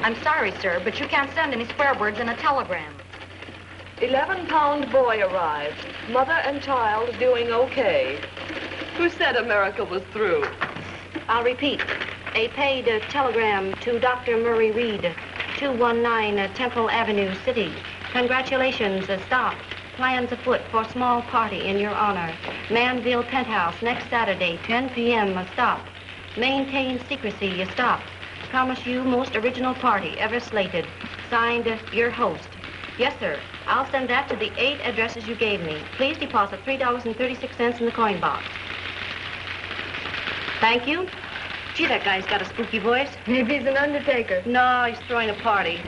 I'm sorry, sir, but you can't send any swear words in a telegram. 11-pound boy arrived. Mother and child doing okay. Who said America was through? I'll repeat. A paid telegram to Dr. Murray Reed, 219 Temple Avenue, City. Congratulations, stop. Plans afoot for small party in your honor. Manville Penthouse next Saturday, 10 p.m. Stop. Maintain secrecy. Stop. Promise you most original party ever slated. Signed, your host. Yes, sir. I'll send that to the 8 addresses you gave me. Please deposit $3.36 in the coin box. Thank you. Gee, that guy's got a spooky voice. Maybe he's an undertaker. No, he's throwing a party.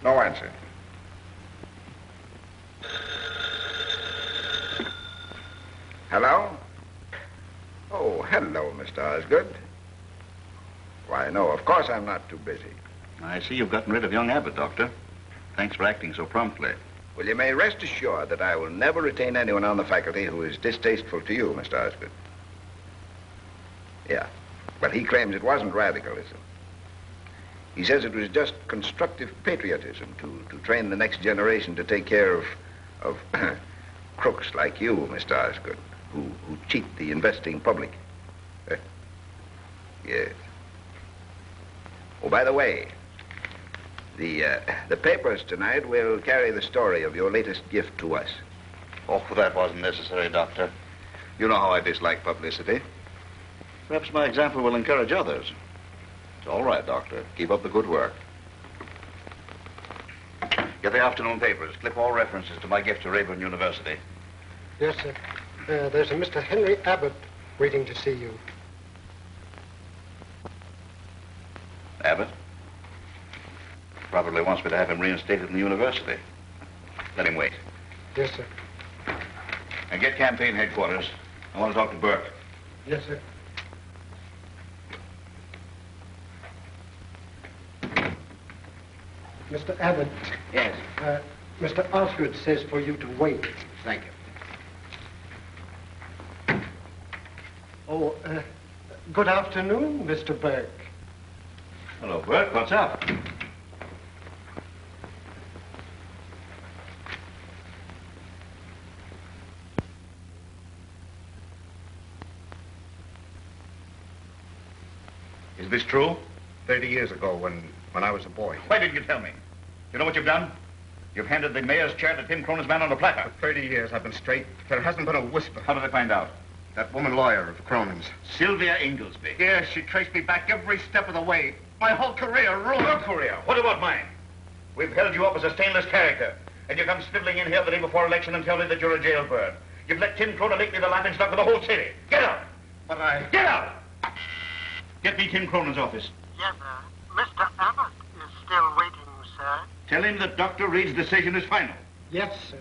No answer. Hello? Oh, hello, Mr. Osgood. Why, no, of course I'm not too busy. I see you've gotten rid of young Abbott, Doctor. Thanks for acting so promptly. Well, you may rest assured that I will never retain anyone on the faculty who is distasteful to you, Mr. Osgood. Yeah, but he claims it wasn't radicalism. He says it was just constructive patriotism to train the next generation to take care of crooks like you, Mr. Osgood, who cheat the investing public. Yes. Oh, by the way, the papers tonight will carry the story of your latest gift to us. Oh, that wasn't necessary, Doctor. You know how I dislike publicity. Perhaps my example will encourage others. It's all right, Doctor. Keep up the good work. Get the afternoon papers. Clip all references to my gift to Rayburn University. Yes, sir. There's a Mr. Henry Abbott waiting to see you. Abbott? Probably wants me to have him reinstated in the university. Let him wait. Yes, sir. And get campaign headquarters. I want to talk to Burke. Yes, sir. Mr. Abbott. Yes. Mr. Osgood says for you to wait. Thank you. Oh, good afternoon, Mr. Burke. Hello, Burke. What's up? Is this true? 30 years ago, when I was a boy. Why didn't you tell me? You know what you've done? You've handed the mayor's chair to Tim Cronin's man on a platter. For 30 years I've been straight. There hasn't been a whisper. How did they find out? That woman lawyer of Cronin's. Sylvia Inglesby. Yes, she traced me back every step of the way. My whole career ruined. Your career? What about mine? We've held you up as a stainless character, and you come sniveling in here the day before election and tell me that you're a jailbird. You've let Tim Cronin make me the laughingstock of the whole city. Get out! But I... Get out! Get me Tim Cronin's office. Yes, sir. Mr. Abbott is still waiting, sir. Tell him that Dr. Reed's decision is final. Yes, sir.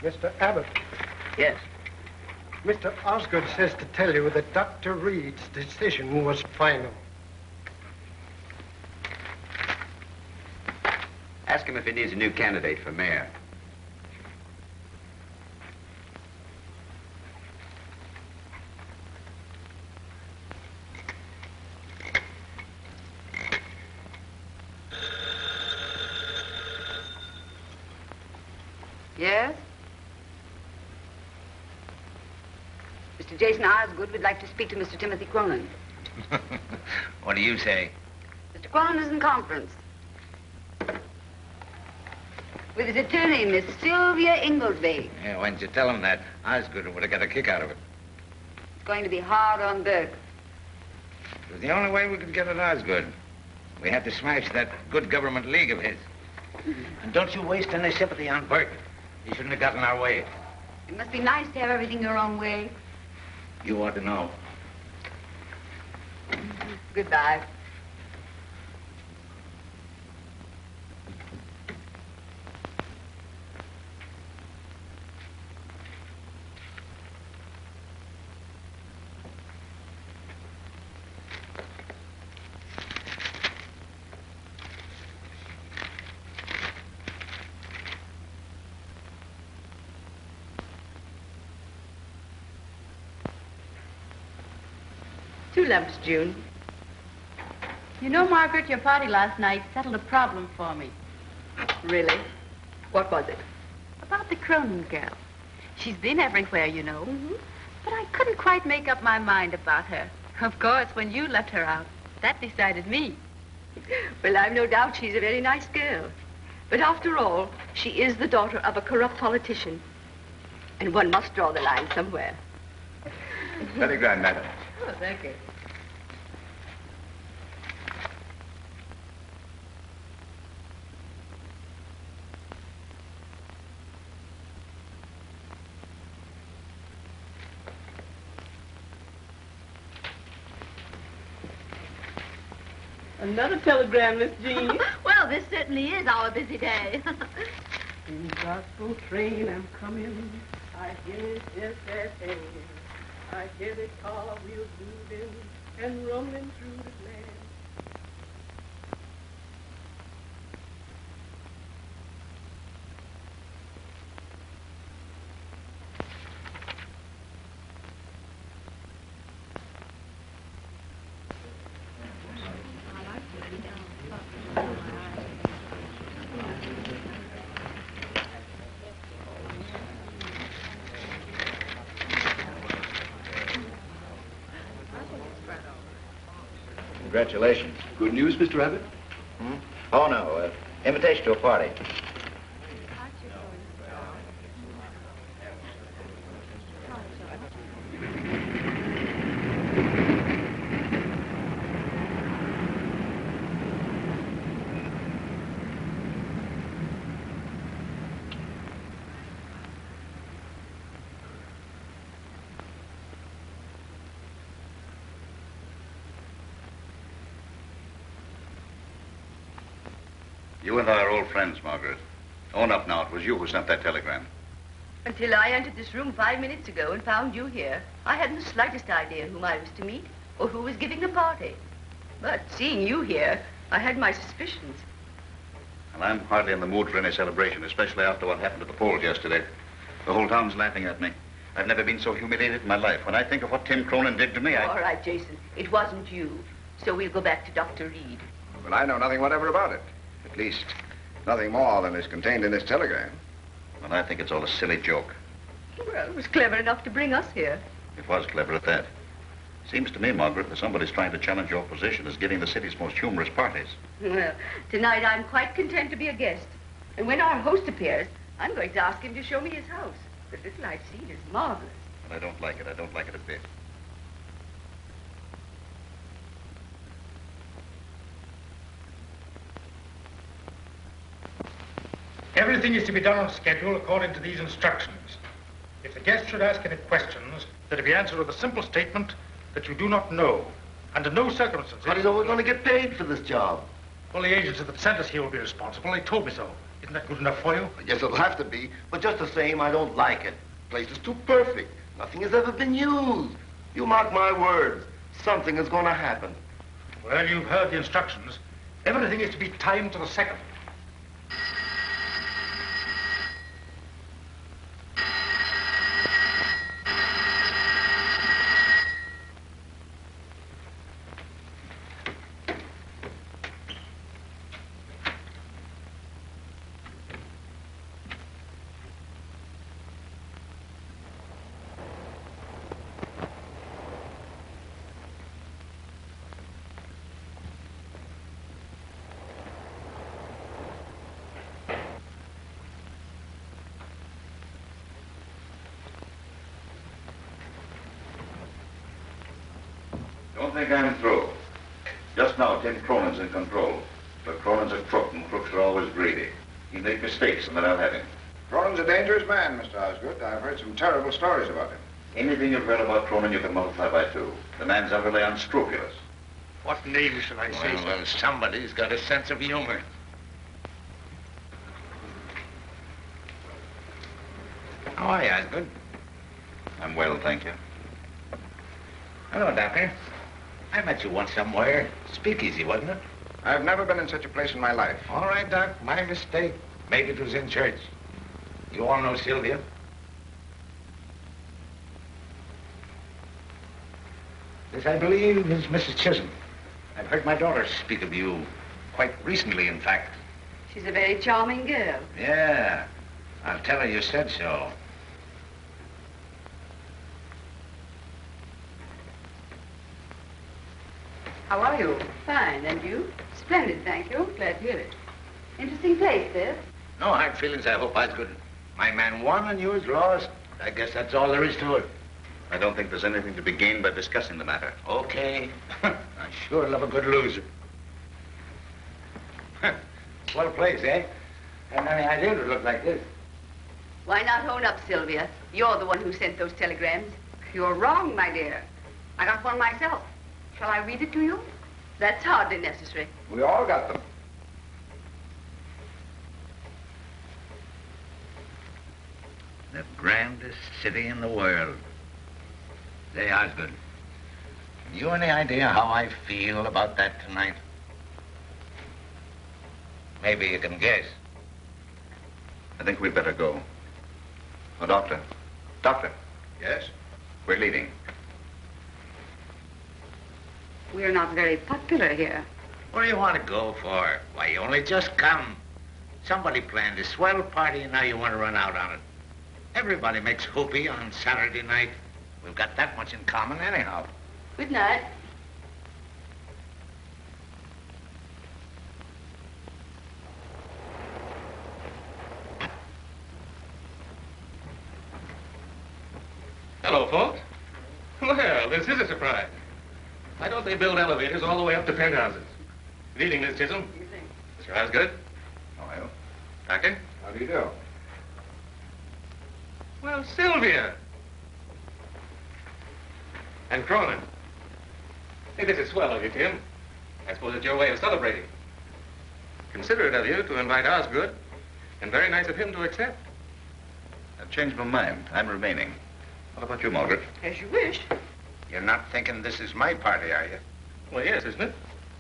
Mr. Abbott. Yes. Mr. Osgood says to tell you that Dr. Reed's decision was final. Ask him if he needs a new candidate for mayor. Yes? Mr. Jason Osgood would like to speak to Mr. Timothy Cronin. What do you say? Mr. Cronin is in conference with his attorney, Miss Sylvia Inglesby. Yeah, why didn't you tell him that? Osgood would have got a kick out of it. It's going to be hard on Burke. It was the only way we could get at Osgood. We had to smash that good government league of his. And don't you waste any sympathy on Bert. He shouldn't have gotten our way. It must be nice to have everything your own way. You ought to know. Goodbye. Two lumps, June. You know, Margaret, your party last night settled a problem for me. Really? What was it? About the Cronin girl. She's been everywhere, you know. But I couldn't quite make up my mind about her. Of course, when you left her out, that decided me. Well, I've no doubt she's a very nice girl. But after all, she is the daughter of a corrupt politician. And one must draw the line somewhere. Very grand, madam. Oh, thank you. Another telegram, Miss Jean. Well, this certainly is our busy day. In gospel train I'm coming. I hear it just as hey. I hear the car wheels moving and rumbling through the land. Congratulations. Good news, Mr. Abbott? Oh, no. Invitation to a party. You and I are old friends, Margaret. Own up now. It was you who sent that telegram. Until I entered this room 5 minutes ago and found you here, I hadn't the slightest idea whom I was to meet or who was giving the party. But seeing you here, I had my suspicions. Well, I'm hardly in the mood for any celebration, especially after what happened at the polls yesterday. The whole town's laughing at me. I've never been so humiliated in my life. When I think of what Tim Cronin did to me, All right, Jason. It wasn't you. So we'll go back to Dr. Reed. Well, I know nothing whatever about it. At least, nothing more than is contained in this telegram. Well, I think it's all a silly joke. Well, it was clever enough to bring us here. It was clever at that. Seems to me, Margaret, that somebody's trying to challenge your position as giving the city's most humorous parties. Well, tonight I'm quite content to be a guest. And when our host appears, I'm going to ask him to show me his house. The little I've seen is marvelous. But I don't like it. I don't like it a bit. Everything is to be done on schedule according to these instructions. If the guest should ask any questions, they're to be answered with a simple statement that you do not know, under no circumstances. How do you know we're going to get paid for this job? Well, the agency that sent us here will be responsible. They told me so. Isn't that good enough for you? Yes, it'll have to be, but just the same, I don't like it. The place is too perfect. Nothing has ever been used. You mark my words, something is going to happen. Well, you've heard the instructions. Everything is to be timed to the second. Don't think I'm through. Just now, Tim Cronin's in control. But Cronin's a crook, and crooks are always greedy. He'll make mistakes, and then I'll have him. Cronin's a dangerous man, Mr. Osgood. I've heard some terrible stories about him. Anything you've heard about Cronin, you can multiply by 2. The man's utterly unscrupulous. What name shall I say? Well, somebody's got a sense of humor. How are you, Osgood? I'm well, thank you. Hello, Doctor. I met you once somewhere. Speakeasy, wasn't it? I've never been in such a place in my life. All right, Doc. My mistake. Maybe it was in church. You all know Sylvia? This, I believe, is Mrs. Chisholm. I've heard my daughter speak of you quite recently, in fact. She's a very charming girl. Yeah. I'll tell her you said so. How are you? Fine. And you? Splendid, thank you. Glad to hear it. Interesting place, this. No hard feelings, I hope, Osgood. My man won and yours lost. I guess that's all there is to it. I don't think there's anything to be gained by discussing the matter. Okay. I sure love a good loser. What a place, eh? Hadn't any idea it would look like this. Why not own up, Sylvia? You're the one who sent those telegrams. You're wrong, my dear. I got one myself. Shall I read it to you? That's hardly necessary. We all got them. The grandest city in the world. Say, Osgood, you any idea how I feel about that tonight? Maybe you can guess. I think we'd better go. Oh, Doctor. Doctor. Yes? We're leaving. We're not very popular here. What do you want to go for? Why, you only just come. Somebody planned a swell party and now you want to run out on it. Everybody makes whoopee on Saturday night. We've got that much in common anyhow. Good night. Hello, folks. Well, this is a surprise. Why don't they build elevators all the way up to penthouses? Good evening, Miss Chisholm. Good evening. Mr. Osgood. How are you? Doctor. How do you do? Well, Sylvia. And Cronin. Hey, this is swell of you, Tim. I suppose it's your way of celebrating. Considerate of you to invite Osgood, and very nice of him to accept. I've changed my mind. I'm remaining. What about you, Margaret? As you wish. You're not thinking this is my party, are you? Well, yes, isn't it?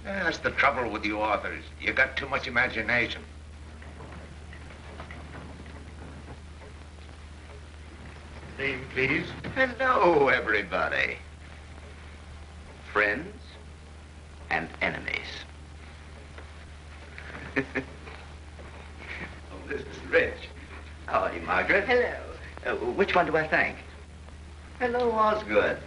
Yeah, that's the trouble with you authors. You got too much imagination. Name, please. Hello, everybody. Friends and enemies. Oh, this is rich. How are you, Margaret? Hello. Which one do I thank? Hello, Osgood.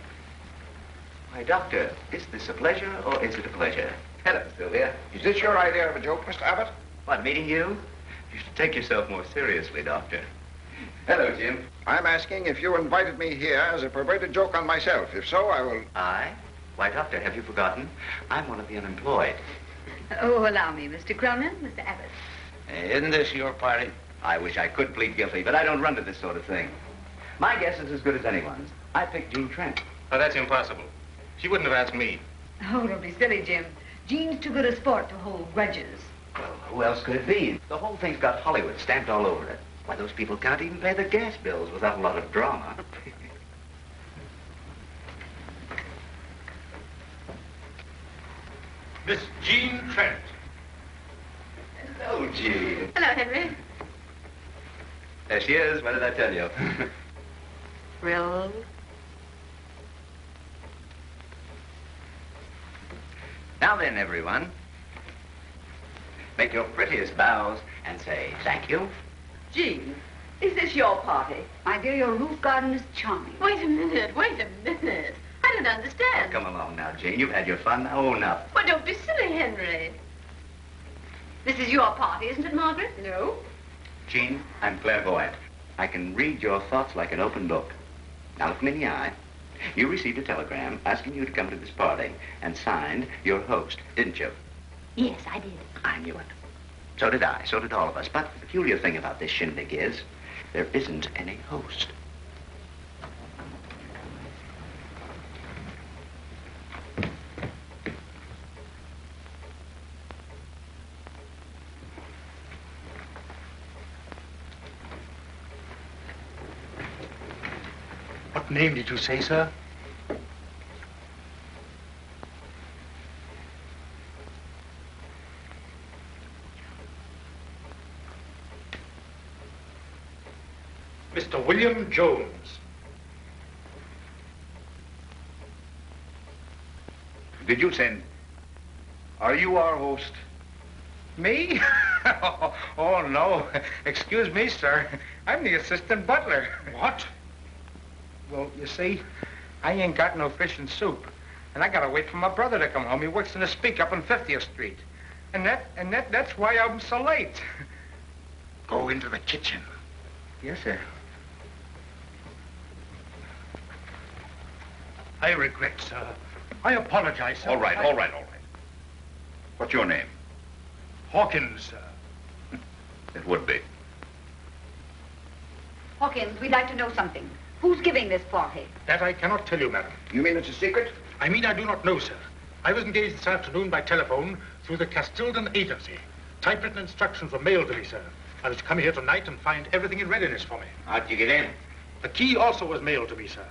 Why, Doctor, is this a pleasure or is it a pleasure? Hello, Sylvia. Is this your idea of a joke, Mr. Abbott? What, meeting you? You should take yourself more seriously, Doctor. Hello, Jim. I'm asking if you invited me here as a perverted joke on myself. If so, I will... I? Why, Doctor, have you forgotten? I'm one of the unemployed. Oh, allow me, Mr. Cronin, Mr. Abbott. Isn't this your party? I wish I could plead guilty, but I don't run to this sort of thing. My guess is as good as anyone's. I picked Jean Trent. Oh, that's impossible. She wouldn't have asked me. Oh, don't be silly, Jim. Jean's too good a sport to hold grudges. Well, who else could it be? The whole thing's got Hollywood stamped all over it. Why, those people can't even pay their gas bills without a lot of drama. Miss Jean Trent. Hello, Jean. Hello, Henry. There she is. What did I tell you? Thrilled. Now then, everyone. Make your prettiest bows and say thank you. Jean, is this your party? My dear, your roof garden is charming. Wait a minute. I don't understand. Oh, come along now, Jane. You've had your fun. Now own up. Well, don't be silly, Henry. This is your party, isn't it, Margaret? No. Jean, I'm clairvoyant. I can read your thoughts like an open book. Now look me in the eye You received a telegram asking you to come to this party and signed your host, didn't you? Yes, I did. I knew it. So did I. So did all of us. But the peculiar thing about this shindig is there isn't any host. What name did you say, sir? Mr. William Jones. Did you send? Are you our host? Me? Oh, no. Excuse me, sir. I'm the assistant butler. What? Well, you see, I ain't got no fish and soup. And I gotta wait for my brother to come home. He works in a speak up on 50th Street. That's why I'm so late. Go into the kitchen. Yes, sir. I regret, sir. I apologize, sir. All right. What's your name? Hawkins, sir. It would be. Hawkins, we'd like to know something. Who's giving this party? That I cannot tell you, madam. You mean it's a secret? I mean I do not know, sir. I was engaged this afternoon by telephone through the Castildan agency. Typewritten instructions were mailed to me, sir. I was to come here tonight and find everything in readiness for me. How'd you get in? The key also was mailed to me, sir.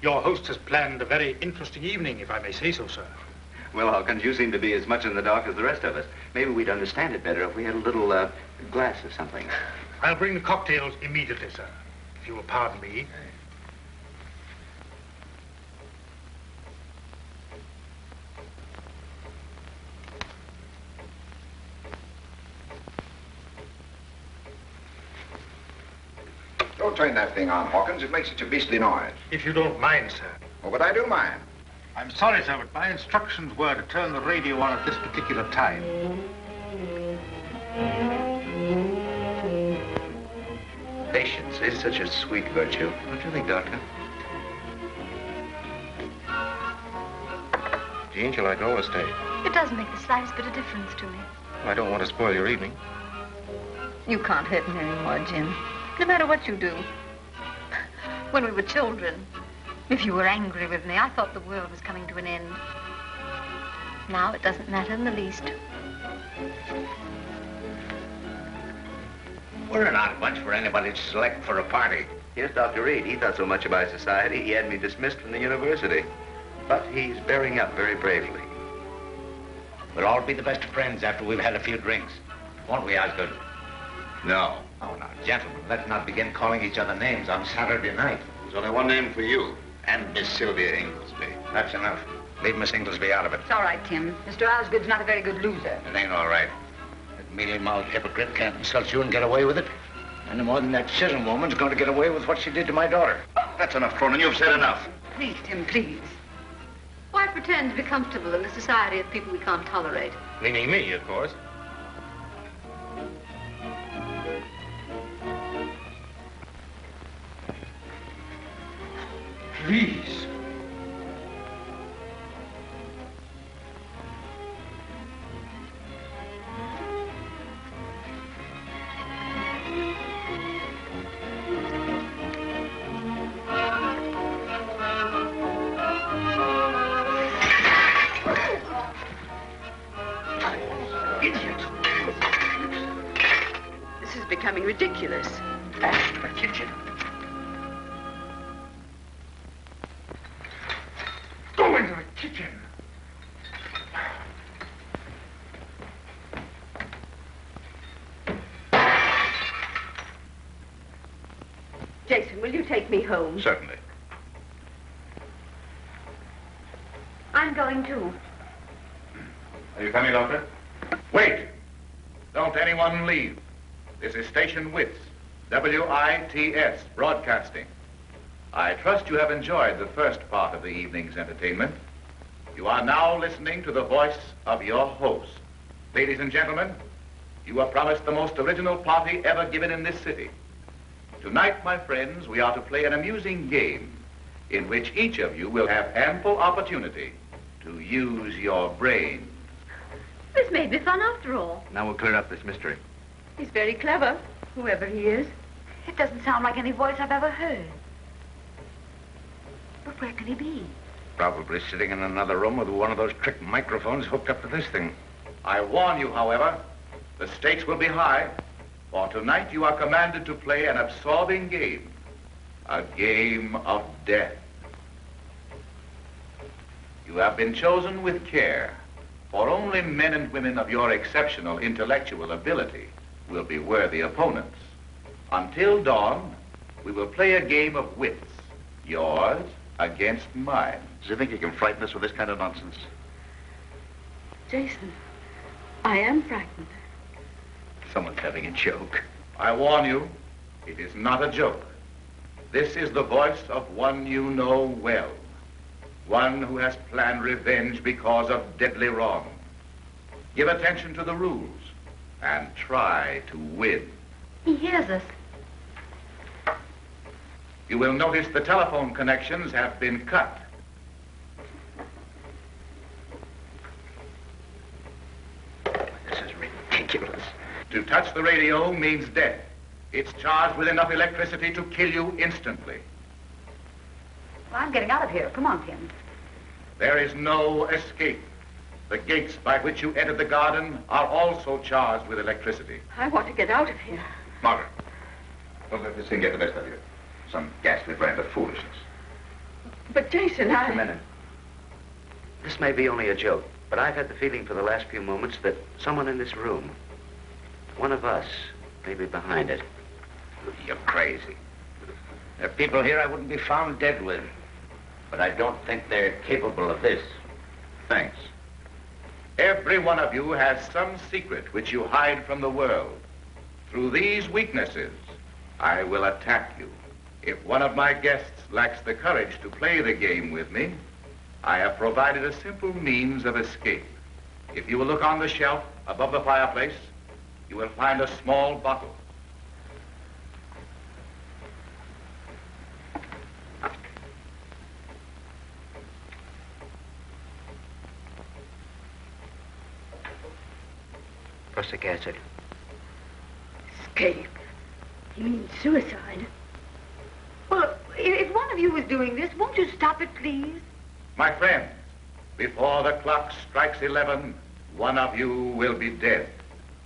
Your host has planned a very interesting evening, if I may say so, sir. Well, Hawkins, you seem to be as much in the dark as the rest of us. Maybe we'd understand it better if we had a little glass of something. I'll bring the cocktails immediately, sir. If you will pardon me. Don't turn that thing on, Hawkins. It makes such a beastly noise. If you don't mind, sir. Oh, but I do mind. I'm sorry, sir, but my instructions were to turn the radio on at this particular time. Patience is such a sweet virtue. Don't you think, Doctor? Jean, shall I go or stay? It doesn't make the slightest bit of difference to me. I don't want to spoil your evening. You can't hurt me anymore, Jim. No matter what you do. When we were children, if you were angry with me, I thought the world was coming to an end. Now it doesn't matter in the least. We're an odd bunch for anybody to select for a party. Here's Dr. Reed. He thought so much about society, he had me dismissed from the university. But he's bearing up very bravely. We'll all be the best of friends after we've had a few drinks. Won't we, Osgood? No. Oh, now, gentlemen, let's not begin calling each other names on Saturday night. There's only one name for you, and Miss Sylvia Inglesby. That's enough. Leave Miss Inglesby out of it. It's all right, Tim. Mr. Osgood's not a very good loser. It ain't all right. That mealy-mouthed hypocrite can't insult you and get away with it. Any more than that Chisholm woman's going to get away with what she did to my daughter. That's enough, Cronin. You've said enough. Please, Tim, please. Why pretend to be comfortable in the society of people we can't tolerate? Meaning me, of course. Please. This is becoming ridiculous. Ask the kitchen. Go into the kitchen. Jason, will you take me home? Certainly. I'm going too. Are you coming, Doctor? Wait! Don't anyone leave. This is Station WITS, WITS, Broadcasting. I trust you have enjoyed the first part of the evening's entertainment. You are now listening to the voice of your host. Ladies and gentlemen, you are promised the most original party ever given in this city. Tonight, my friends, we are to play an amusing game in which each of you will have ample opportunity to use your brain. This may be fun after all. Now we'll clear up this mystery. He's very clever, whoever he is. It doesn't sound like any voice I've ever heard. But where can he be? Probably sitting in another room with one of those trick microphones hooked up to this thing. I warn you, however, the stakes will be high, for tonight you are commanded to play an absorbing game, a game of death. You have been chosen with care, for only men and women of your exceptional intellectual ability will be worthy opponents. Until dawn, we will play a game of wits, yours against mine. Does he think he can frighten us with this kind of nonsense? Jason, I am frightened. Someone's having a joke. I warn you, it is not a joke. This is the voice of one you know well. One who has planned revenge because of deadly wrong. Give attention to the rules and try to win. He hears us. You will notice the telephone connections have been cut. This is ridiculous. To touch the radio means death. It's charged with enough electricity to kill you instantly. Well, I'm getting out of here. Come on, Tim. There is no escape. The gates by which you entered the garden are also charged with electricity. I want to get out of here. Margaret, don't let this thing get the best of you. Some ghastly brand of foolishness. But Jason, Just a minute. This may be only a joke, but I've had the feeling for the last few moments that someone in this room, one of us, may be behind it. You're crazy. There are people here I wouldn't be found dead with. But I don't think they're capable of this. Thanks. Every one of you has some secret which you hide from the world. Through these weaknesses, I will attack you. If one of my guests lacks the courage to play the game with me, I have provided a simple means of escape. If you will look on the shelf above the fireplace, you will find a small bottle. Prussic acid. Escape? You mean suicide? Well, if one of you is doing this, won't you stop it, please? My friends, before the clock strikes 11, one of you will be dead.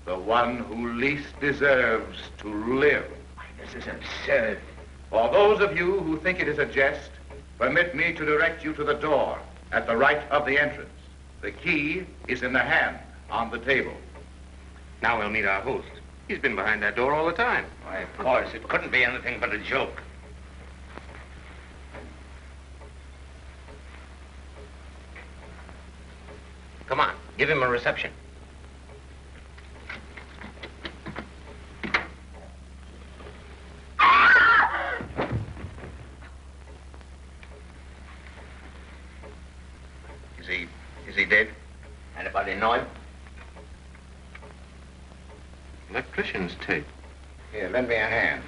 The one who least deserves to live. This is absurd. For those of you who think it is a jest, permit me to direct you to the door at the right of the entrance. The key is in the hand on the table. Now we'll meet our host. He's been behind that door all the time. Why, of course, it couldn't be anything but a joke. Come on, give him a reception. Is he dead? Anybody know him? Electrician's tape. Here, lend me a hand.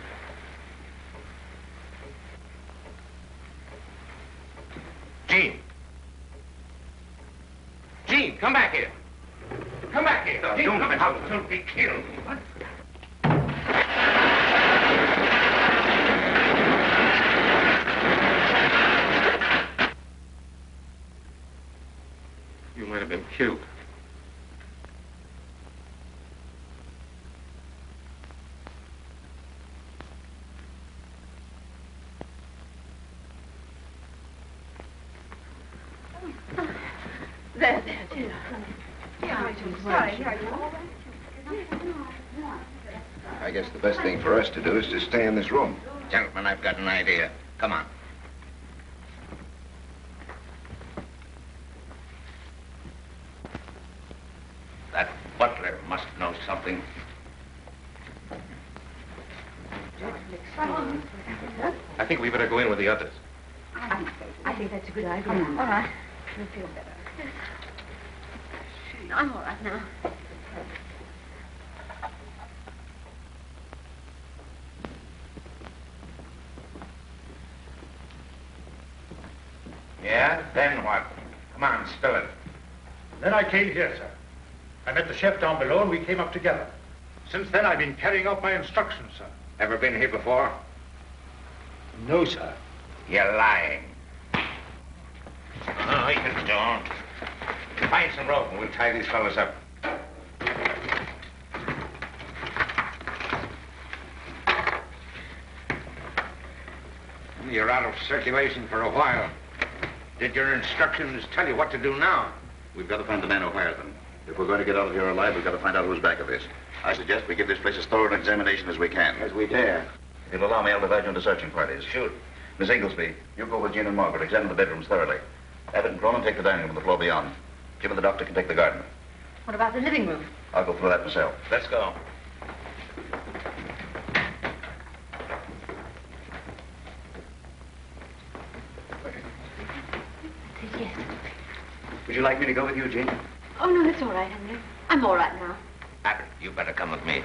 Gene. Gene, come back here. Come back here. Gene, come out. Don't be killed. What? You might have been killed. There, dear. I guess the best thing for us to do is to stay in this room. Gentlemen, I've got an idea. Come on. That butler must know something. I think we better go in with the others. I think that's a good idea. All right. You'll feel better. I'm all right now. Yeah? Then what? Come on, spill it. Then I came here, sir. I met the chef down below and we came up together. Since then, I've been carrying out my instructions, sir. Ever been here before? No, sir. You're lying. No, you don't. Find some rope and we'll tie these fellas up. You're out of circulation for a while. Did your instructions tell you what to do now? We've got to find the man who hired them. If we're going to get out of here alive, we've got to find out who's back of this. I suggest we give this place as thorough an examination as we can. As we dare. If you'll allow me, I'll divide you into searching parties. Shoot. Miss Inglesby, you go with Jean and Margaret. Examine the bedrooms thoroughly. Abbott and Cronin take the dining room and the floor beyond. Jim and the doctor can take the garden. What about the living room? I'll go through that myself. Let's go. Yes. Would you like me to go with you, Jean? Oh, no, it's all right, Henry. I'm all right now. Abbott, you better come with me.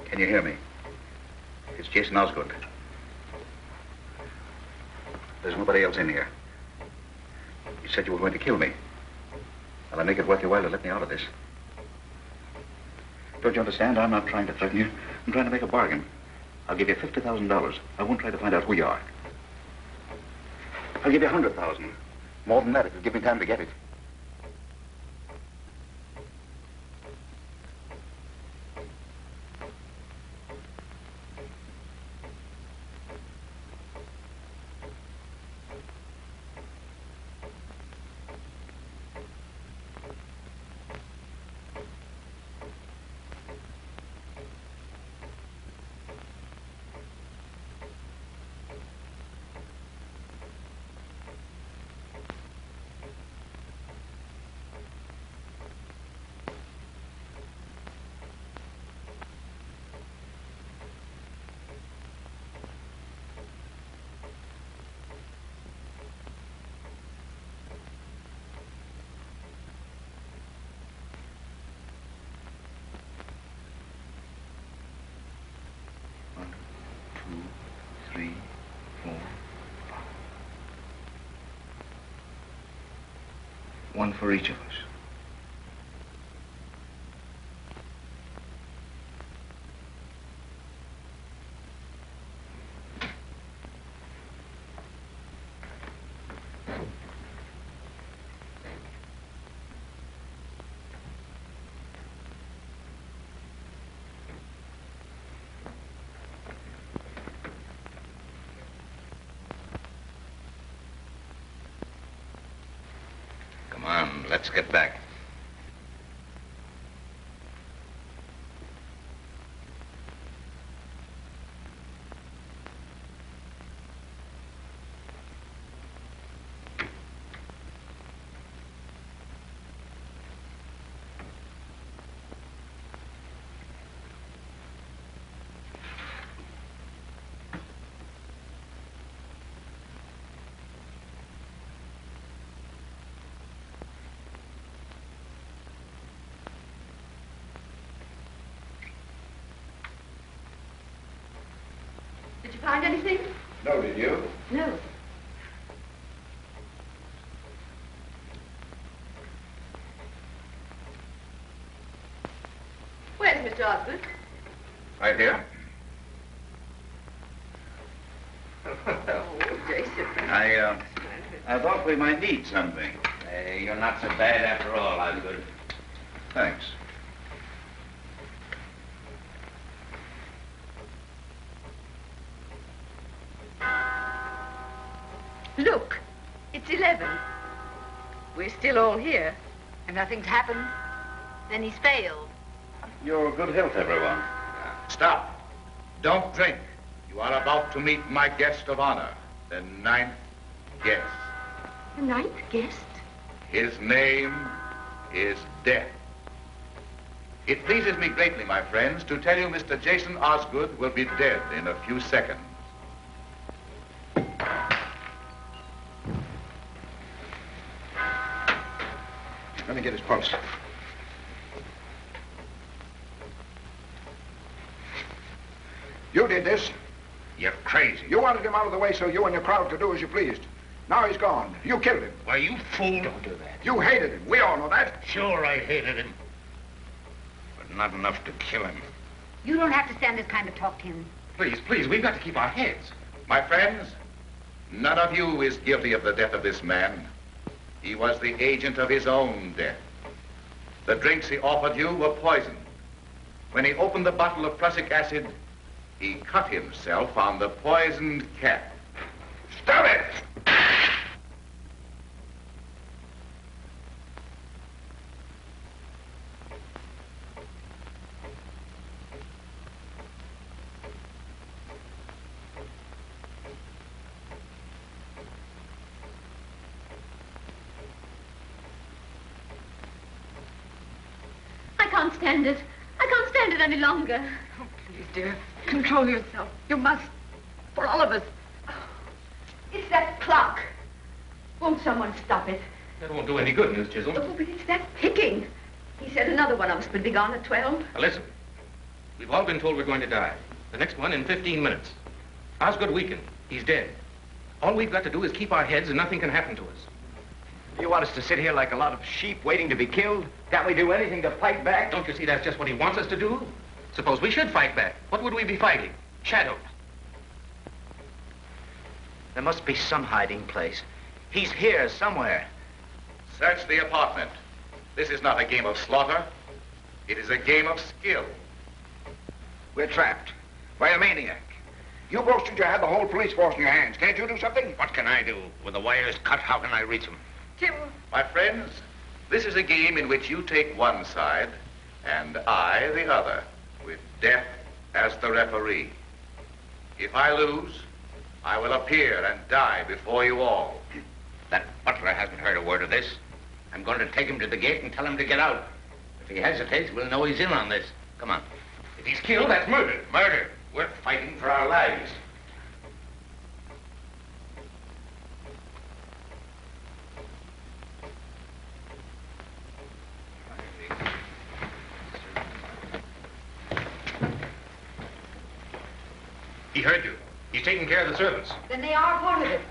Can you hear me? It's Jason Osgood. There's nobody else in here. You said you were going to kill me. Well, I make it worth your while to let me out of this. Don't you understand? I'm not trying to threaten you. I'm trying to make a bargain. I'll give you $50,000. I won't try to find out who you are. I'll give you $100,000. More than that if you give me time to get it. One for each of us. Let's get back. Did you find anything? No, did you? No. Where's Mr. Osgood? Right here. Oh, Jason. I thought we might need something. Hey, you're not so bad after all, Osgood. Thanks. Look, it's 11. We're still all here. And nothing's happened. Then he's failed. Your good health, everyone. Stop. Don't drink. You are about to meet my guest of honor, the 9th guest. The 9th guest? His name is Death. It pleases me greatly, my friends, to tell you Mr. Jason Osgood will be dead in a few seconds. Let me get his pulse. You did this. You're crazy. You wanted him out of the way so you and your crowd could do as you pleased. Now he's gone. You killed him. Why, you fool. Don't do that. You hated him. We all know that. Sure, I hated him. But not enough to kill him. You don't have to stand this kind of talk to him. Please, please, we've got to keep our heads. My friends, none of you is guilty of the death of this man. He was the agent of his own death. The drinks he offered you were poisoned. When he opened the bottle of prussic acid, he cut himself on the poisoned cap. Stop it! I can't stand it. I can't stand it any longer. Oh, please, dear. Control yourself. You must. For all of us. It's that clock. Won't someone stop it? That won't do any good, Miss Chisholm. Oh, but it's that ticking. He said another one of us would be gone at 12. Now, listen. We've all been told we're going to die. The next one in 15 minutes. Osgood weakened. He's dead. All we've got to do is keep our heads and nothing can happen to us. You want us to sit here like a lot of sheep waiting to be killed? Can't we do anything to fight back? Don't you see that's just what he wants us to do? Suppose we should fight back. What would we be fighting? Shadows. There must be some hiding place. He's here somewhere. Search the apartment. This is not a game of slaughter. It is a game of skill. We're trapped by a maniac. You boasted you had the whole police force in your hands. Can't you do something? What can I do? With the wires cut, how can I reach him? Jim. My friends, this is a game in which you take one side and I the other, with Death as the referee. If I lose, I will appear and die before you all. That butler hasn't heard a word of this. I'm going to take him to the gate and tell him to get out. If he hesitates, we'll know he's in on this. Come on. If he's killed, that's murder. Murder. We're fighting for our lives. He heard you. He's taking care of the servants. Then they are part of it.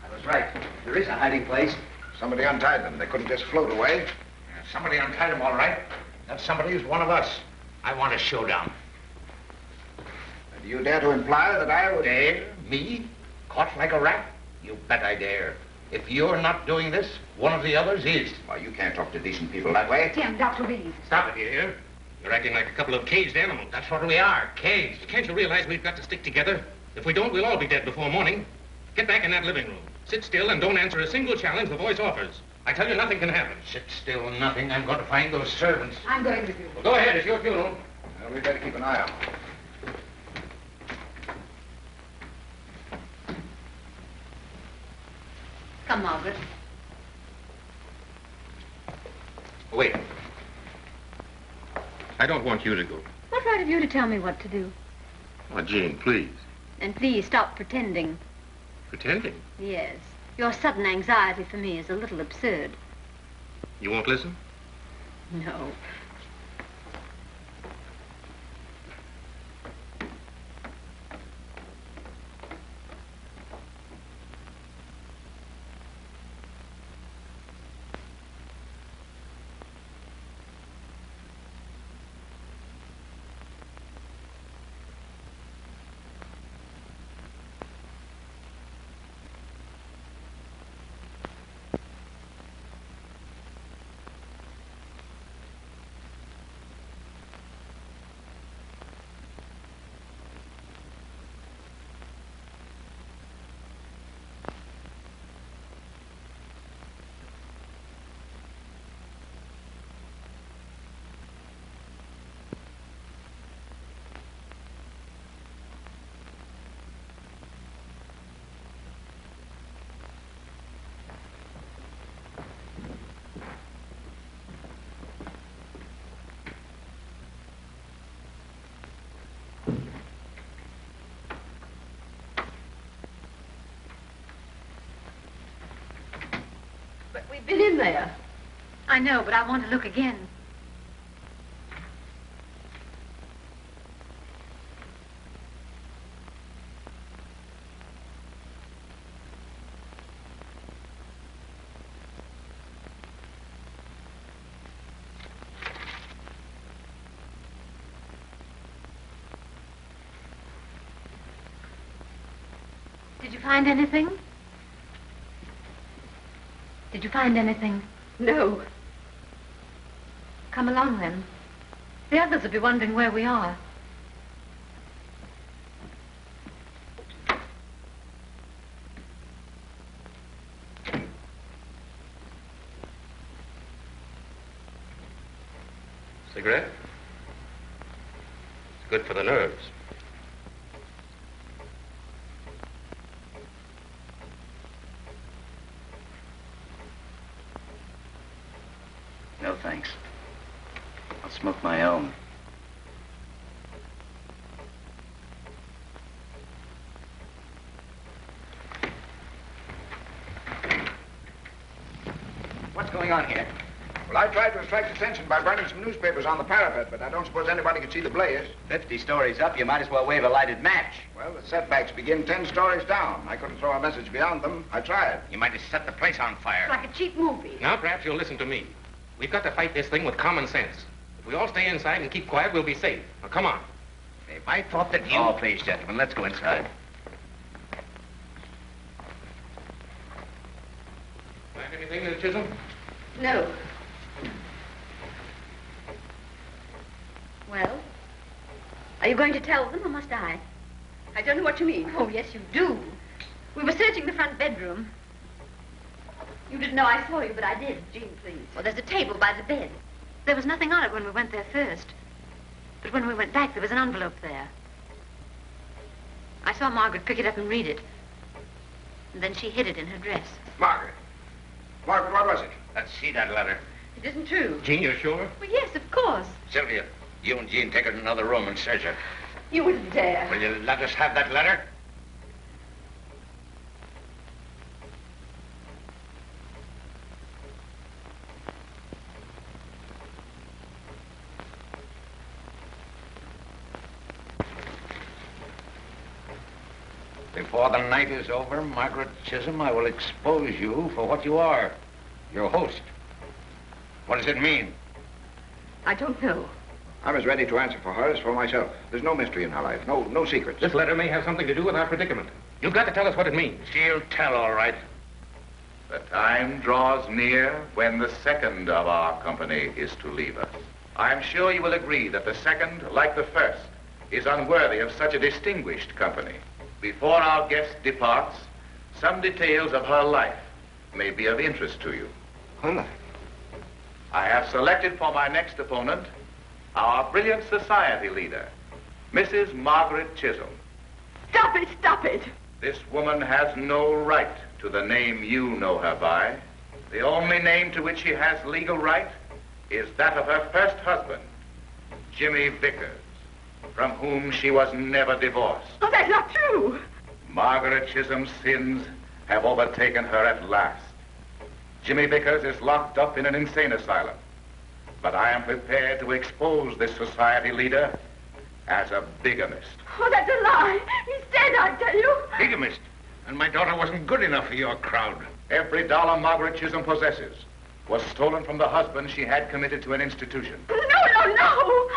I was right. There is a hiding place. Somebody untied them. They couldn't just float away. Somebody untied him, all right. That somebody is one of us. I want a showdown. Do you dare to imply that I would... Dare? Me? Caught like a rat? You bet I dare. If you're not doing this, one of the others is. Why, you can't talk to decent people that way. Jim, Dr. Reed. Stop it, you hear? You're acting like a couple of caged animals. That's what we are, caged. Can't you realize we've got to stick together? If we don't, we'll all be dead before morning. Get back in that living room. Sit still and don't answer a single challenge the voice offers. I tell you, nothing can happen. Sit still, nothing. I'm going to find those servants. I'm going with you. Well, go ahead. It's your funeral. Well, we'd better keep an eye out. Come, Margaret. Wait. I don't want you to go. What right have you to tell me what to do? Oh, Jane, please. And please stop pretending. Pretending? Yes. Your sudden anxiety for me is a little absurd. You won't listen? No. We've been in there. I know, but I want to look again. Did you find anything? Did you find anything? No. Come along, then. The others will be wondering where we are. Cigarette? It's good for the nerves. No, thanks. I'll smoke my own. What's going on here? Well, I tried to attract attention by burning some newspapers on the parapet, but I don't suppose anybody could see the blaze. 50 stories up, you might as well wave a lighted match. Well, the setbacks begin 10 stories down. I couldn't throw a message beyond them. I tried. You might have set the place on fire. It's like a cheap movie. Now, perhaps you'll listen to me. We've got to fight this thing with common sense. If we all stay inside and keep quiet, we'll be safe. Now, come on. If I thought that you... Oh, please, gentlemen, let's go inside. Find anything, Miss Chisholm? No. Well, are you going to tell them, or must I? I don't know what you mean. Oh, yes, you do. We were searching the front bedroom. You didn't know I saw you, but I did. Jean, please. Well, there's a table by the bed. There was nothing on it when we went there first. But when we went back, there was an envelope there. I saw Margaret pick it up and read it. And then she hid it in her dress. Margaret. Margaret, what was it? Let's see that letter. It isn't true. Jean, you're sure? Well, yes, of course. Sylvia, you and Jean take her to another room and search her. You wouldn't dare. Will you let us have that letter? Before the night is over, Margaret Chisholm, I will expose you for what you are, your host. What does it mean? I don't know. I'm as ready to answer for her as for myself. There's no mystery in her life, no secrets. This letter may have something to do with our predicament. You've got to tell us what it means. She'll tell, all right. The time draws near when the second of our company is to leave us. I'm sure you will agree that the second, like the first, is unworthy of such a distinguished company. Before our guest departs, some details of her life may be of interest to you. Her life? I have selected for my next opponent our brilliant society leader, Mrs. Margaret Chisholm. Stop it, stop it. This woman has no right to the name you know her by. The only name to which she has legal right is that of her first husband, Jimmy Vickers, from whom she was never divorced. Oh, that's not true. Margaret Chisholm's sins have overtaken her at last. Jimmy Vickers is locked up in an insane asylum. But I am prepared to expose this society leader as a bigamist. Oh, that's a lie. He's dead, I tell you. Bigamist. And my daughter wasn't good enough for your crowd. Every dollar Margaret Chisholm possesses was stolen from the husband she had committed to an institution. No, no, no.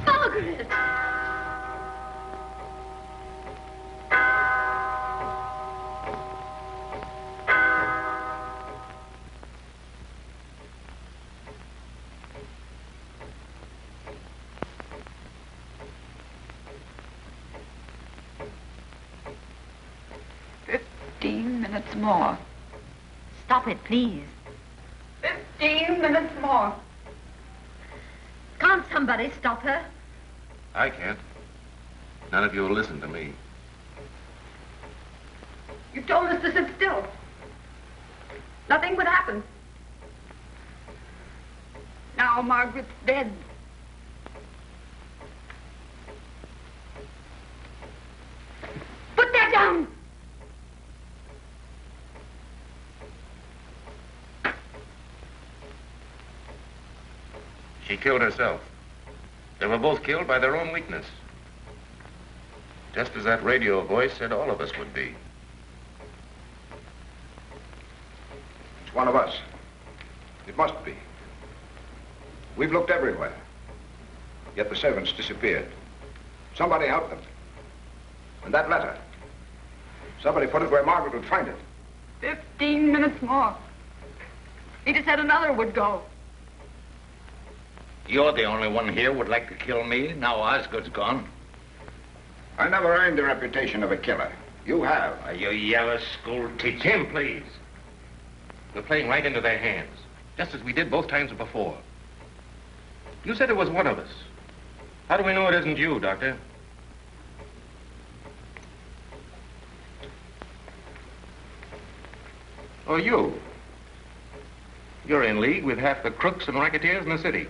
Margaret! Minutes more. Stop it, please. 15 minutes more. Can't somebody stop her? I can't. None of you will listen to me. You told us to sit still. Nothing would happen. Now Margaret's dead. She killed herself. They were both killed by their own weakness. Just as that radio voice said all of us would be. It's one of us. It must be. We've looked everywhere. Yet the servants disappeared. Somebody helped them. And that letter. Somebody put it where Margaret would find it. 15 minutes more. He just said another would go. You're the only one here would like to kill me. Now Osgood's gone. I never earned the reputation of a killer. You have. You yellow school teacher. Jim, please. We're playing right into their hands, just as we did both times before. You said it was one of us. How do we know it isn't you, Doctor? Or you? You're in league with half the crooks and racketeers in the city.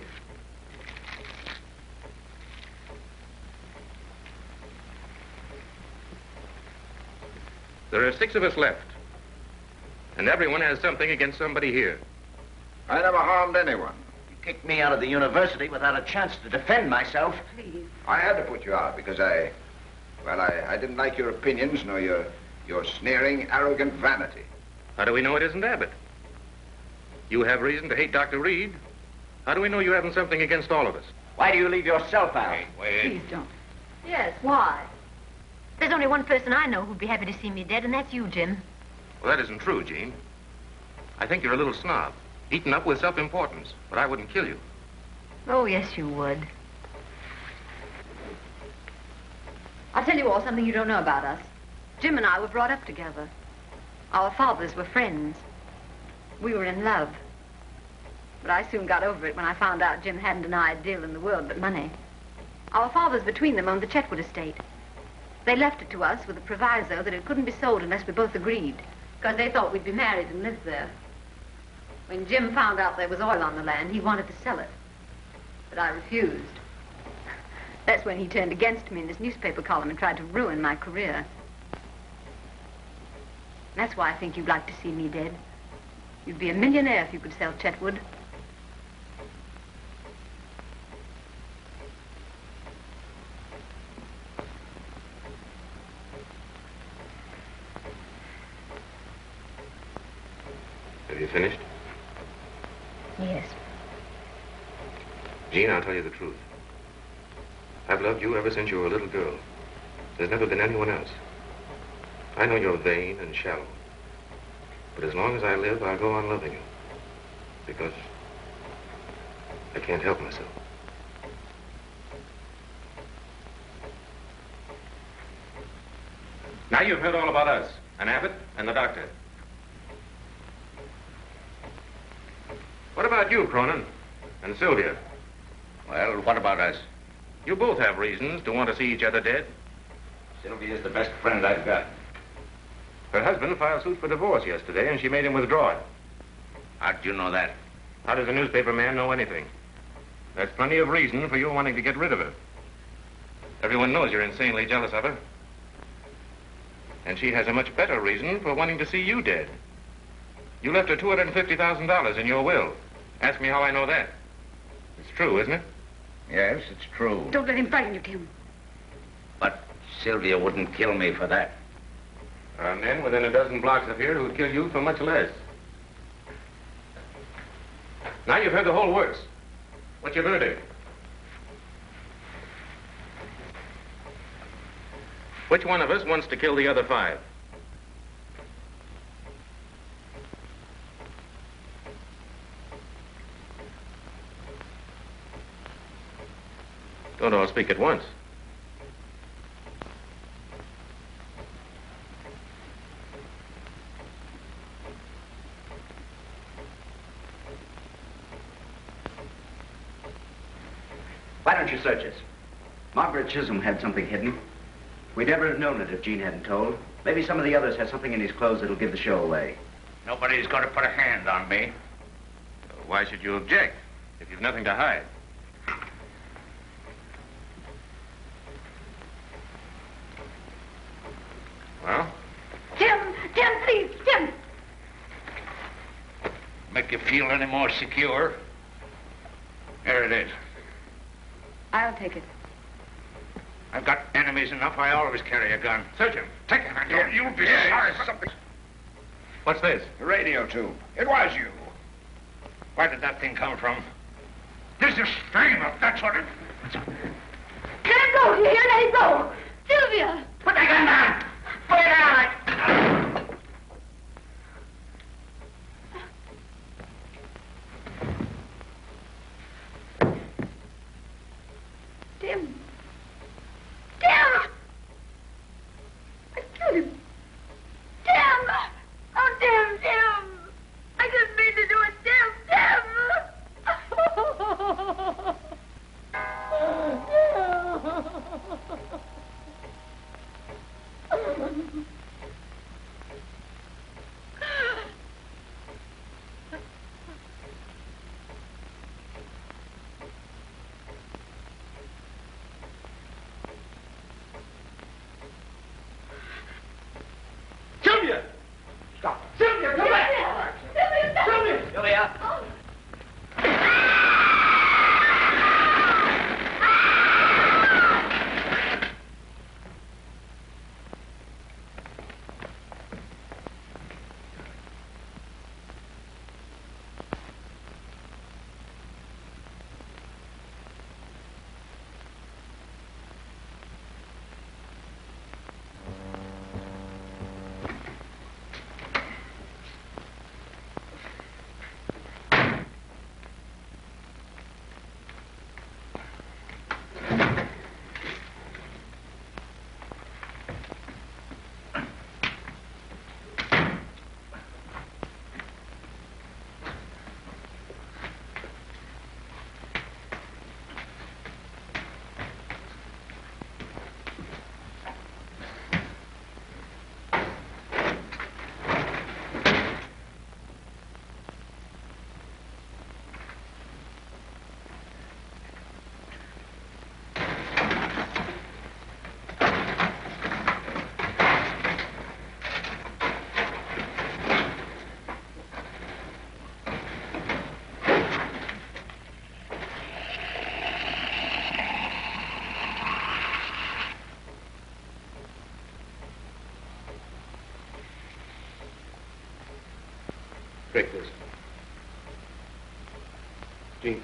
There are 6 of us left. And everyone has something against somebody here. I never harmed anyone. You kicked me out of the university without a chance to defend myself. Please. I had to put you out because I didn't like your opinions nor your sneering, arrogant vanity. How do we know it isn't Abbott? You have reason to hate Dr. Reed. How do we know you haven't something against all of us? Why do you leave yourself out? Wait. Please don't. Yes, why? There's only one person I know who'd be happy to see me dead, and that's you, Jim. Well, that isn't true, Jean. I think you're a little snob, eaten up with self-importance, but I wouldn't kill you. Oh, yes, you would. I'll tell you all something you don't know about us. Jim and I were brought up together. Our fathers were friends. We were in love. But I soon got over it when I found out Jim hadn't an ideal in the world but money. Our fathers between them owned the Chetwood estate. They left it to us with a proviso that it couldn't be sold unless we both agreed, because they thought we'd be married and live there. When Jim found out there was oil on the land, he wanted to sell it. But I refused. That's when he turned against me in this newspaper column and tried to ruin my career. That's why I think you'd like to see me dead. You'd be a millionaire if you could sell Chetwood. Have you finished? Yes. Jean, I'll tell you the truth. I've loved you ever since you were a little girl. There's never been anyone else. I know you're vain and shallow. But as long as I live, I'll go on loving you. Because I can't help myself. Now you've heard all about us, and Abbott, and the doctor. What about you, Cronin, and Sylvia? Well, what about us? You both have reasons to want to see each other dead. Sylvia's the best friend I've got. Her husband filed suit for divorce yesterday, and she made him withdraw it. How'd you know that? How does a newspaper man know anything? That's plenty of reason for you wanting to get rid of her. Everyone knows you're insanely jealous of her. And she has a much better reason for wanting to see you dead. You left her $250,000 in your will. Ask me how I know that. It's true, isn't it? Yes, it's true. Don't let him frighten you, Tim. But Sylvia wouldn't kill me for that. There are men within a dozen blocks of here who would kill you for much less. Now you've heard the whole works. What's your verdict? Which one of us wants to kill the other 5? Don't all speak at once. Why don't you search us? Margaret Chisholm had something hidden. We'd never have known it if Jean hadn't told. Maybe some of the others have something in his clothes that'll give the show away. Nobody's going to put a hand on me. Why should you object if you've nothing to hide? Well? Tim, please, Tim. Make you feel any more secure? Here it is. I'll take it. I've got enemies enough. I always carry a gun. Surgeon, take it. You'll be sorry for something. What's this? The radio tube. It was you. Where did that thing come from? This is string-up, that's what it... Let go, do you hear? Let go. Sylvia! Put that gun down! Put it down! Tim! Tim! I killed him. Tim! Oh, Tim, Tim! I didn't mean to do it, Tim, Tim! Sylvia! Stop. Sylvia, come back! Sylvia! Sylvia! Break this. Jean.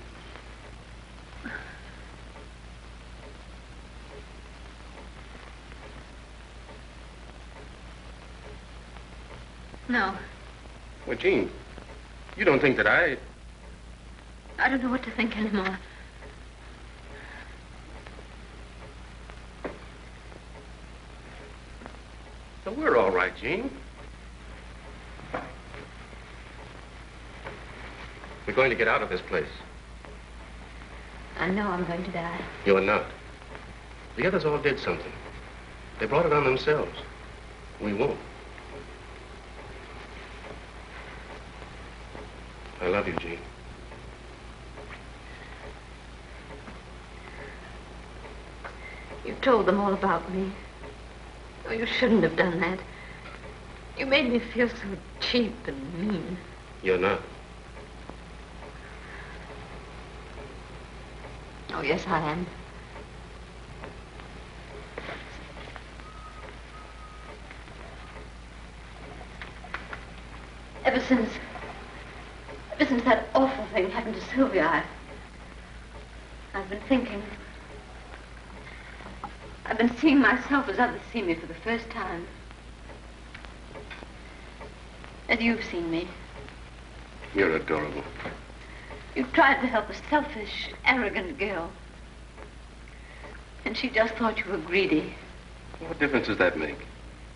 No, Well, Jean, you don't think that I don't know what to think anymore. So we're all right, Jean. We're going to get out of this place. I know I'm going to die. You're not. The others all did something. They brought it on themselves. We won't. I love you, Jean. You told them all about me. Oh, you shouldn't have done that. You made me feel so cheap and mean. You're not. Oh, yes, I am. Ever since that awful thing happened to Sylvia, I've been thinking. I've been seeing myself as others see me for the first time. As you've seen me. You're adorable. You tried to help a selfish, arrogant girl. And she just thought you were greedy. What difference does that make?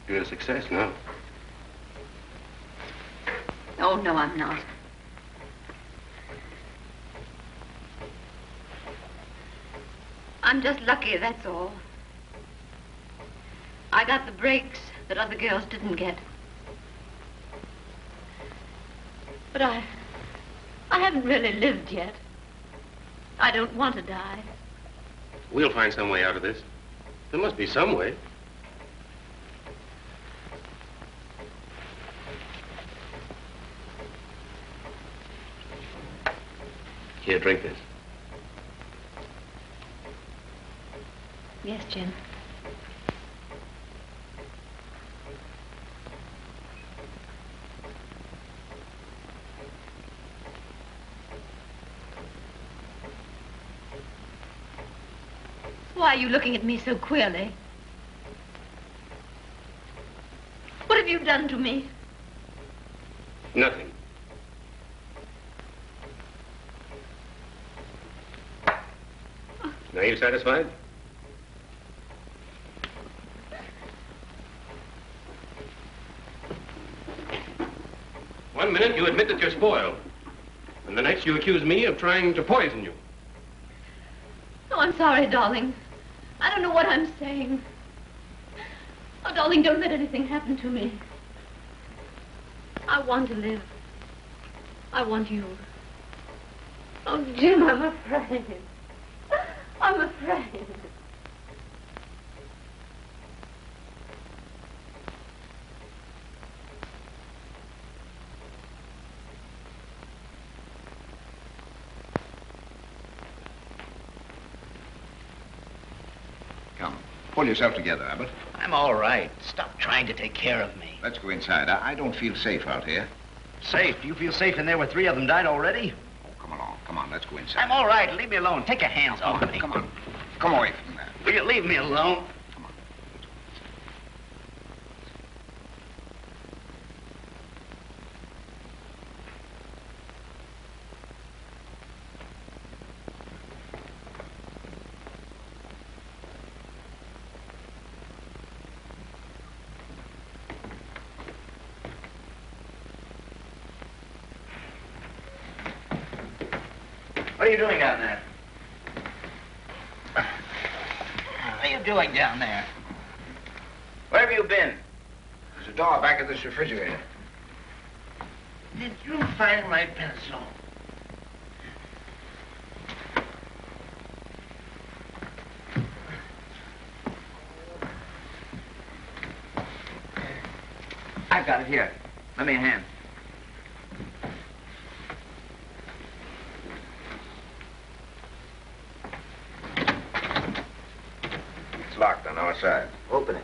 You're a success now. Oh, no, I'm not. I'm just lucky, that's all. I got the breaks that other girls didn't get. But I haven't really lived yet. I don't want to die. We'll find some way out of this. There must be some way. Here, drink this. Yes, Jim. Why are you looking at me so queerly? What have you done to me? Nothing. Now you satisfied? One minute you admit that you're spoiled, and the next you accuse me of trying to poison you. Oh, I'm sorry, darling. I don't know what I'm saying. Oh, darling, don't let anything happen to me. I want to live. I want you. Oh, Jim, I'm afraid. I'm afraid. Come, pull yourself together, Abbott. I'm all right. Stop trying to take care of me. Let's go inside. I don't feel safe out here. Safe? Do you feel safe in there where 3 of them died already? Oh, come along. Come on, let's go inside. I'm all right. Leave me alone. Take your hands off me. Come on. Come away from that. Will you leave me alone? What are you doing down there? What are you doing down there? Where have you been? There's a door back of this refrigerator. Did you find my pencil? I've got it here. Lend me a hand. It's locked on our side. Open it.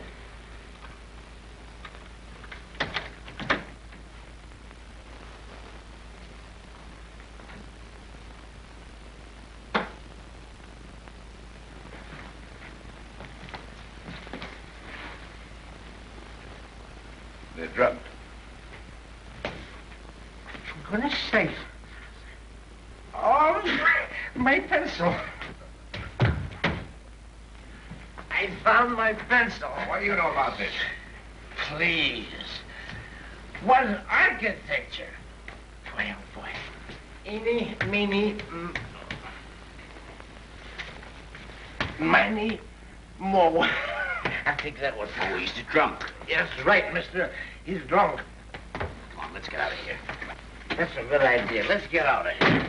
They're drugged. For goodness sake. Oh, my pencil. I found my pencil. What do you know about this? Please. What architecture? Boy, oh boy. Eeny, meeny, miny, mo. I think that was... Oh, he's drunk. Yes, right, mister. He's drunk. Come on, let's get out of here. That's a good idea. Let's get out of here.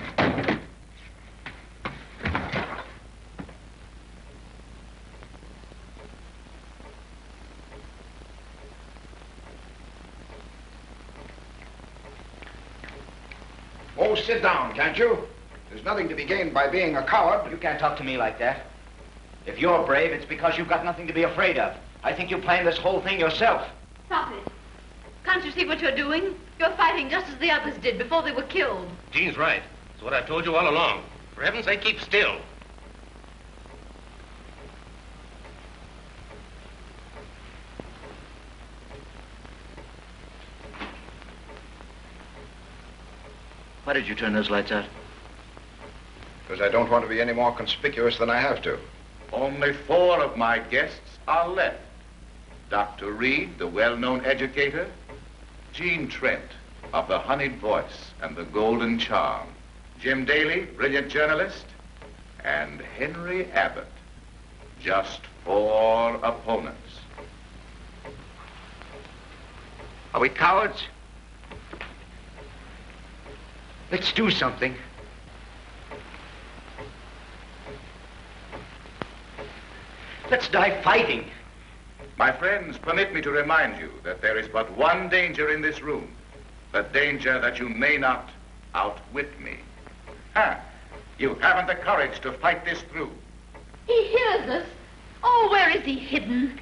Oh, sit down, can't you? There's nothing to be gained by being a coward. You can't talk to me like that. If you're brave, it's because you've got nothing to be afraid of. I think you planned this whole thing yourself. Stop it. Can't you see what you're doing? You're fighting just as the others did before they were killed. Jean's right. It's what I've told you all along. For heaven's sake, keep still. Why did you turn those lights out? Because I don't want to be any more conspicuous than I have to. Only 4 of my guests are left. Dr. Reed, the well-known educator, Jean Trent of the honeyed voice and the golden charm, Jim Daly, brilliant journalist, and Henry Abbott. Just 4 opponents. Are we cowards? Let's do something. Let's die fighting. My friends, permit me to remind you that there is but one danger in this room. The danger that you may not outwit me. You haven't the courage to fight this through. He hears us. Oh, where is he hidden?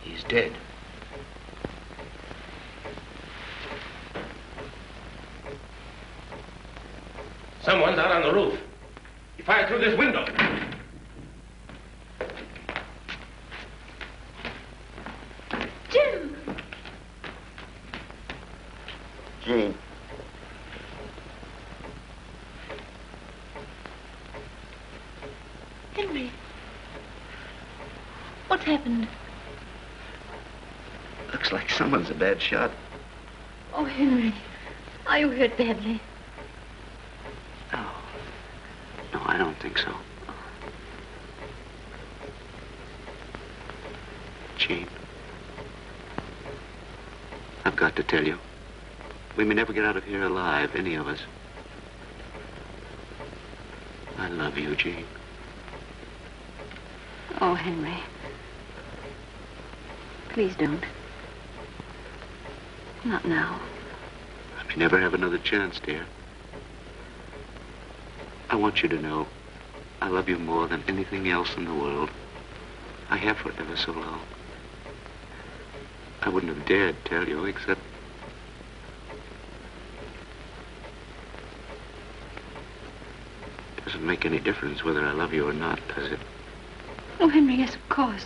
He's dead. Someone's out on the roof. He fired through this window. Jim! Jean. Henry. What's happened? Looks like someone's a bad shot. Oh, Henry. Are you hurt badly? No, I don't think so. Jean, I've got to tell you, we may never get out of here alive, any of us. I love you, Jean. Oh, Henry. Please don't. Not now. I may never have another chance, dear. I want you to know I love you more than anything else in the world. I have for ever so long. I wouldn't have dared tell you, except... It doesn't make any difference whether I love you or not, does it? Oh, Henry, yes, of course.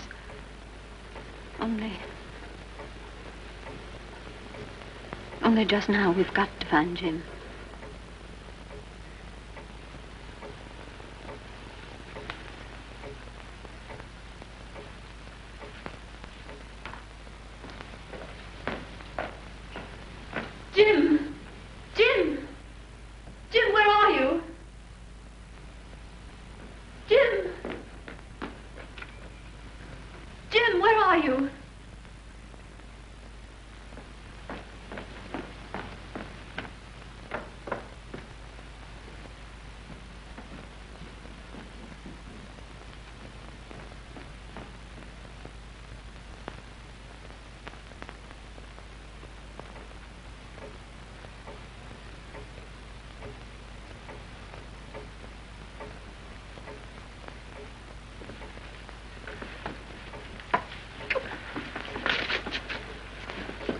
Only just now we've got to find Jim. Jim! Jim! Jim, where are you? Jim! Jim, where are you?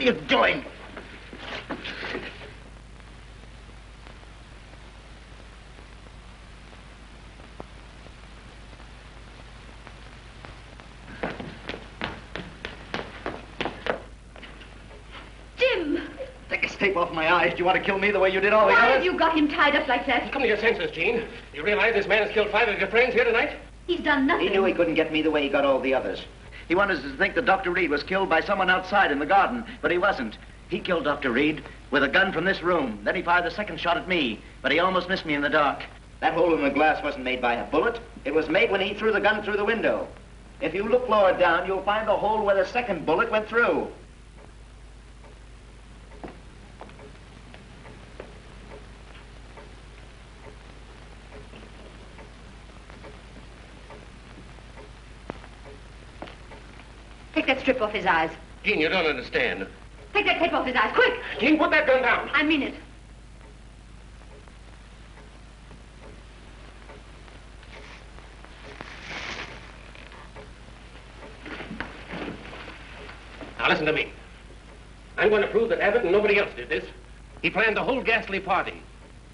What are you doing? Jim! Take this tape off my eyes. Do you want to kill me the way you did all the Why others? have you got him tied up like that? Come to your senses, Jean. You realize this man has killed 5 of your friends here tonight? He's done nothing. He knew he couldn't get me the way he got all the others. He wanted us to think that Dr. Reed was killed by someone outside in the garden, but he wasn't. He killed Dr. Reed with a gun from this room. Then he fired the second shot at me, but he almost missed me in the dark. That hole in the glass wasn't made by a bullet. It was made when he threw the gun through the window. If you look lower down, you'll find the hole where the second bullet went through. Take that strip off his eyes. Jean, you don't understand. Take that tape off his eyes, quick! Jean, put that gun down. I mean it. Now listen to me. I'm going to prove that Abbott and nobody else did this. He planned the whole ghastly party.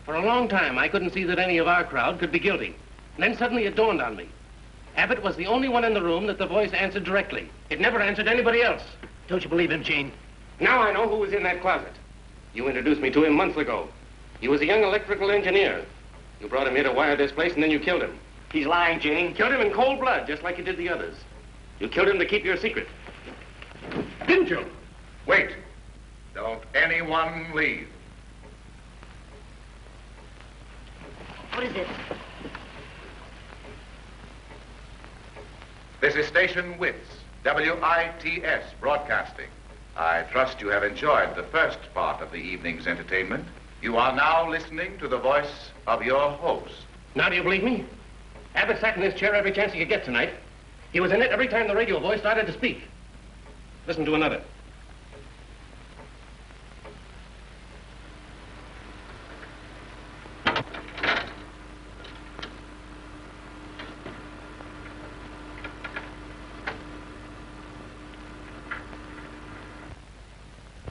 For a long time, I couldn't see that any of our crowd could be guilty. And then suddenly it dawned on me. Abbott was the only one in the room that the voice answered directly. It never answered anybody else. Don't you believe him, Gene? Now I know who was in that closet. You introduced me to him months ago. He was a young electrical engineer. You brought him here to wire this place, and then you killed him. He's lying, Gene. Killed him in cold blood, just like you did the others. You killed him to keep your secret. Didn't you? Wait. Don't anyone leave. What is it? This is Station Wits, WITS Broadcasting. I trust you have enjoyed the first part of the evening's entertainment. You are now listening to the voice of your host. Now do you believe me? Abbott sat in his chair every chance he could get tonight. He was in it every time the radio voice started to speak. Listen to another.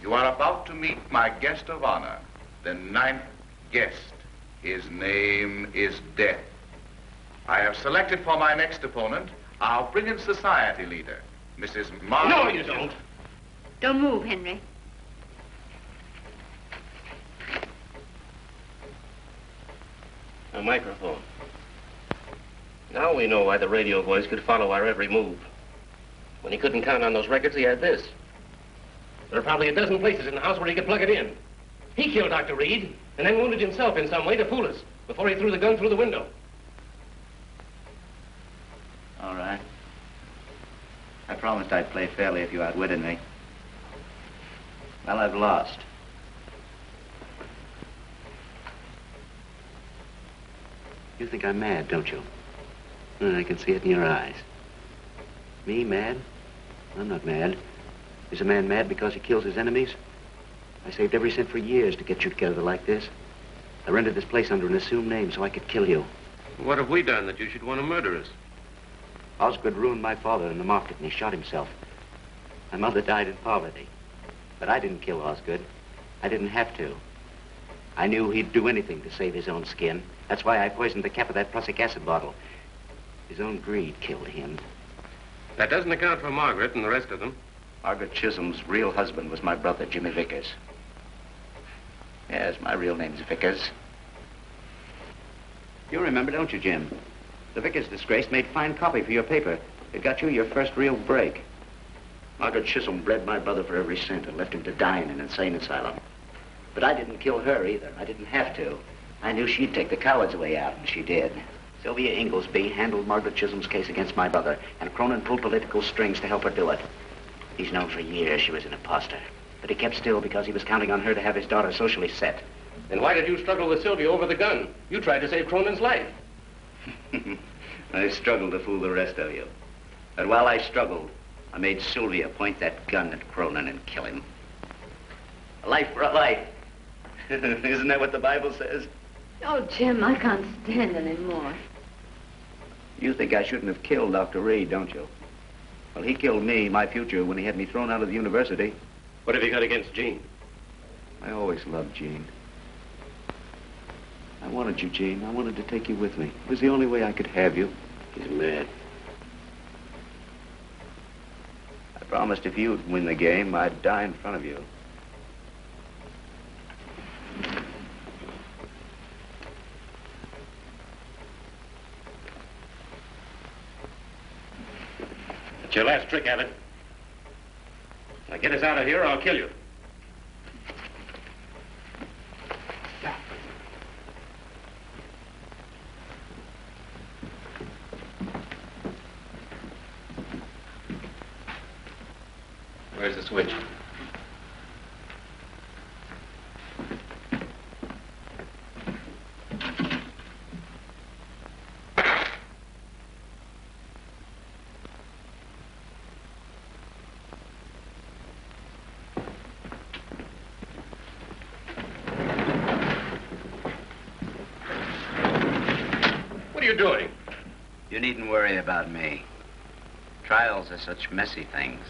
You are about to meet my guest of honor, the 9th guest. His name is Death. I have selected for my next opponent our brilliant society leader, Mrs. Margaret. No, you don't. Don't move, Henry. A microphone. Now we know why the radio voice could follow our every move. When he couldn't count on those records, he had this. There are probably a dozen places in the house where he could plug it in. He killed Dr. Reed and then wounded himself in some way to fool us before he threw the gun through the window. All right. I promised I'd play fairly if you outwitted me. Well, I've lost. You think I'm mad, don't you? I can see it in your eyes. Me, mad? I'm not mad. Is a man mad because he kills his enemies? I saved every cent for years to get you together like this. I rented this place under an assumed name so I could kill you. What have we done that you should want to murder us? Osgood ruined my father in the market and he shot himself. My mother died in poverty. But I didn't kill Osgood. I didn't have to. I knew he'd do anything to save his own skin. That's why I poisoned the cap of that prussic acid bottle. His own greed killed him. That doesn't account for Margaret and the rest of them. Margaret Chisholm's real husband was my brother, Jimmy Vickers. Yes, my real name's Vickers. You remember, don't you, Jim? The Vickers disgrace made fine copy for your paper. It got you your first real break. Margaret Chisholm bled my brother for every cent and left him to die in an insane asylum. But I didn't kill her either. I didn't have to. I knew she'd take the coward's way out, and she did. Sylvia Inglesby handled Margaret Chisholm's case against my brother, and Cronin pulled political strings to help her do it. He's known for years she was an imposter. But he kept still because he was counting on her to have his daughter socially set. Then why did you struggle with Sylvia over the gun? You tried to save Cronin's life. I struggled to fool the rest of you. But while I struggled, I made Sylvia point that gun at Cronin and kill him. A life for a life. Isn't that what the Bible says? Oh, Jim, I can't stand anymore. You think I shouldn't have killed Dr. Reed, don't you? Well, he killed me, my future, when he had me thrown out of the university. What have you got against Gene? I always loved Gene. I wanted you, Gene. I wanted to take you with me. It was the only way I could have you. He's mad. I promised if you'd win the game, I'd die in front of you. It's your last trick, Abbott. Now get us out of here or I'll kill you. Where's the switch? What are you doing? You needn't worry about me. Trials are such messy things.